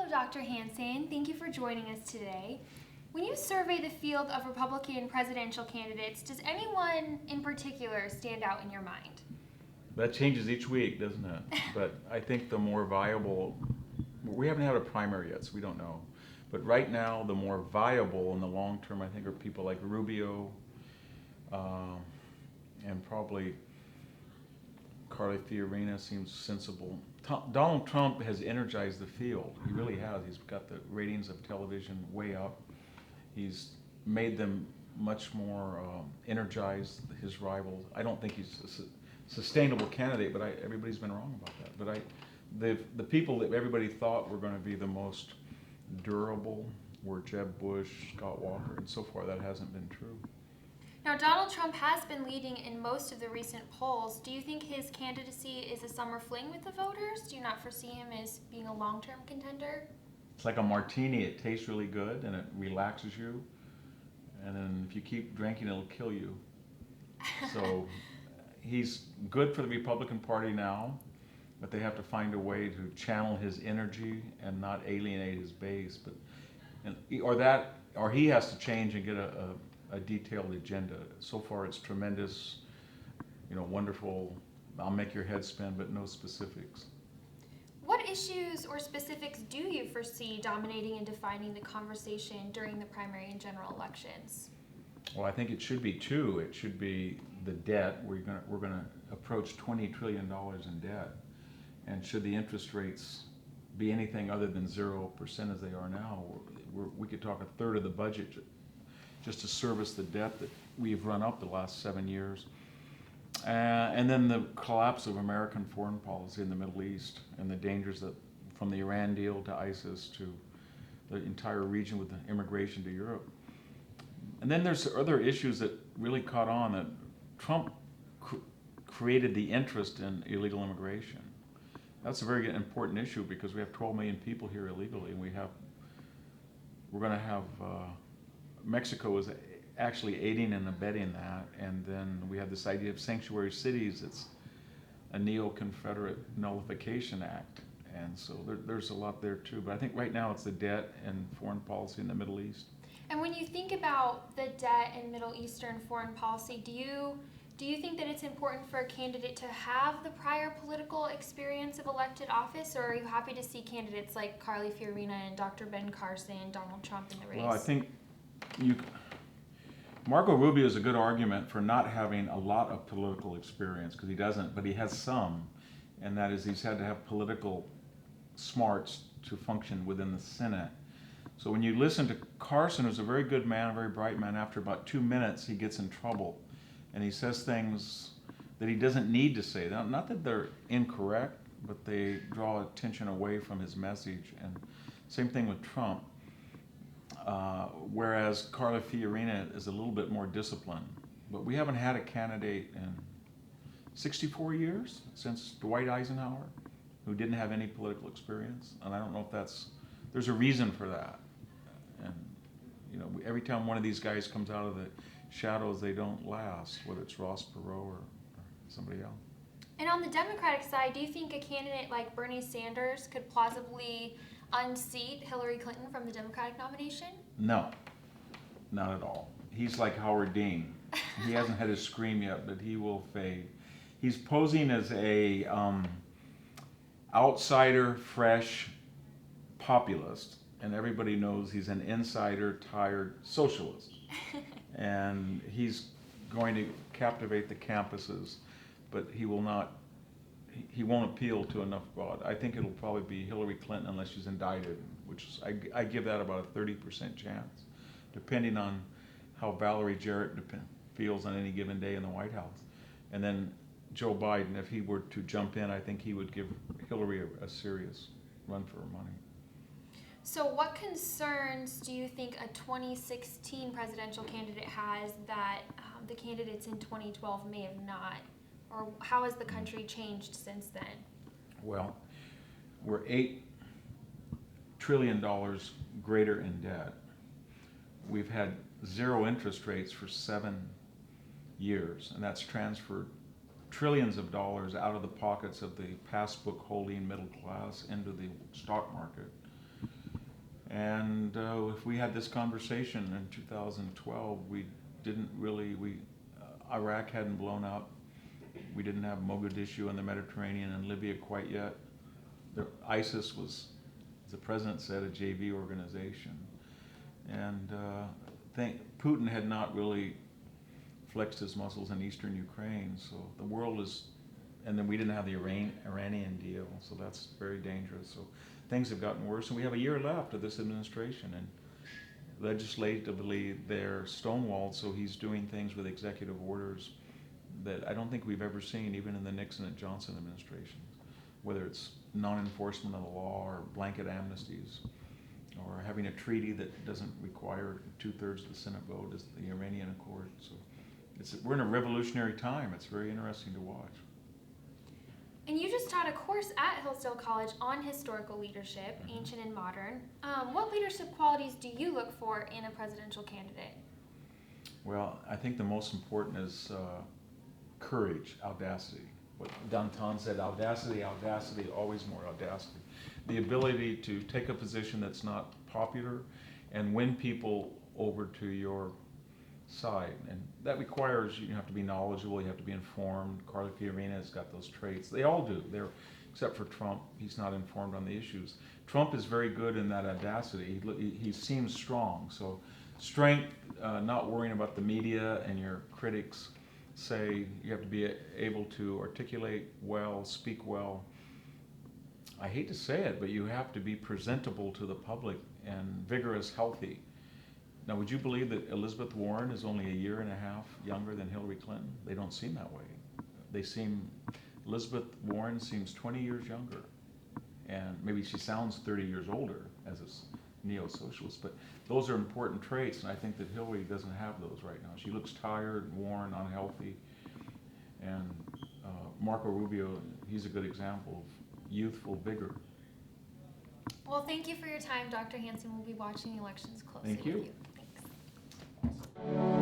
Dr. Hanson. Thank you for joining us today. When you survey the field of Republican presidential candidates, does anyone in particular stand out in your mind? That changes each week, doesn't it? But I think the more viable, we haven't had a primary yet, so we don't know. But right now, the more viable in the long term, I think, are people like Rubio and probably Carly Fiorina seems sensible. Donald Trump has energized the field. He really has. He's got the ratings of television way up. He's made them much more energized, his rivals. I don't think he's a sustainable candidate, but everybody's been wrong about that. But the people that everybody thought were going to be the most durable were Jeb Bush, Scott Walker, and so far that hasn't been true. Now, Donald Trump has been leading in most of the recent polls. Do you think his candidacy is a summer fling with the voters? Do you not foresee him as being a long-term contender? It's like a martini. It tastes really good and it relaxes you. And then if you keep drinking, it'll kill you. So he's good for the Republican Party now, but they have to find a way to channel his energy and not alienate his base. Or he has to change and get a detailed agenda. So far it's tremendous, wonderful, I'll make your head spin, but no specifics. What issues or specifics do you foresee dominating and defining the conversation during the primary and general elections? Well, I think it should be two. It should be the debt. We're going to approach $20 trillion in debt. And should the interest rates be anything other than 0% as they are now, we could talk a third of the budget just to service the debt that we've run up the last 7 years. And then the collapse of American foreign policy in the Middle East and the dangers that from the Iran deal to ISIS to the entire region with the immigration to Europe. And then there's other issues that really caught on that Trump created the interest in illegal immigration. That's a very important issue because we have 12 million people here illegally, and we're going to have Mexico is actually aiding and abetting that, and then we have this idea of sanctuary cities. It's a neo-Confederate nullification act, and so there's a lot there too. But I think right now it's the debt and foreign policy in the Middle East. And when you think about the debt and Middle Eastern foreign policy, do you think that it's important for a candidate to have the prior political experience of elected office, or are you happy to see candidates like Carly Fiorina and Dr. Ben Carson, Donald Trump in the race? Well, I think Marco Rubio is a good argument for not having a lot of political experience, because he doesn't, but he has some, and that is he's had to have political smarts to function within the Senate. So when you listen to Carson, who's a very good man, a very bright man, after about 2 minutes he gets in trouble, and he says things that he doesn't need to say. Not that they're incorrect, but they draw attention away from his message. And same thing with Trump. Whereas Carla Fiorina is a little bit more disciplined. But we haven't had a candidate in 64 years since Dwight Eisenhower who didn't have any political experience. And I don't know if there's a reason for that. And every time one of these guys comes out of the shadows, they don't last, whether it's Ross Perot or somebody else. And on the Democratic side, do you think a candidate like Bernie Sanders could plausibly unseat Hillary Clinton from the Democratic nomination? No, not at all. He's like Howard Dean. He hasn't had his scream yet, but he will fade. He's posing as a outsider, fresh populist, and everybody knows he's an insider, tired socialist. And he's going to captivate the campuses, but he won't appeal to enough broad. I think it'll probably be Hillary Clinton unless she's indicted, which is, I give that about a 30% chance, depending on how Valerie Jarrett feels on any given day in the White House. And then Joe Biden, if he were to jump in, I think he would give Hillary a serious run for her money. So what concerns do you think a 2016 presidential candidate has that the candidates in 2012 may have not? Or how has the country changed since then? Well, we're $8 trillion greater in debt. We've had zero interest rates for 7 years, and that's transferred trillions of dollars out of the pockets of the passbook holding middle class into the stock market. And if we had this conversation in 2012, we didn't really, Iraq hadn't blown up. We didn't have Mogadishu in the Mediterranean and Libya quite yet. ISIS was, as the president said, a JV organization. And Putin had not really flexed his muscles in eastern Ukraine, so the world is, and then we didn't have the Iranian deal, so that's very dangerous. So things have gotten worse, and we have a year left of this administration, and legislatively they're stonewalled, so he's doing things with executive orders that I don't think we've ever seen, even in the Nixon and Johnson administrations, whether it's non-enforcement of the law or blanket amnesties, or having a treaty that doesn't require 2/3 of the Senate vote, as the Iranian Accord. So we're in a revolutionary time. It's very interesting to watch. And you just taught a course at Hillsdale College on historical leadership, ancient and modern. What leadership qualities do you look for in a presidential candidate? Well, I think the most important is courage, audacity. What Danton said, audacity, audacity, always more audacity. The ability to take a position that's not popular and win people over to your side. And that requires you have to be knowledgeable, you have to be informed. Carly Fiorina's got those traits. They all do. Except for Trump, he's not informed on the issues. Trump is very good in that audacity. He seems strong. So strength, not worrying about the media and your critics say. You have to be able to articulate well, speak well. I hate to say it, but you have to be presentable to the public and vigorous, healthy. Now, would you believe that Elizabeth Warren is only a year and a half younger than Hillary Clinton? They don't seem that way. Elizabeth Warren seems 20 years younger. And maybe she sounds 30 years older as a neo-socialist, but those are important traits, and I think that Hillary doesn't have those right now. She looks tired, worn, unhealthy. And Marco Rubio, he's a good example of youthful vigor. Well, thank you for your time, Dr. Hanson. We'll be watching the elections closely Thank you. with you. Thanks.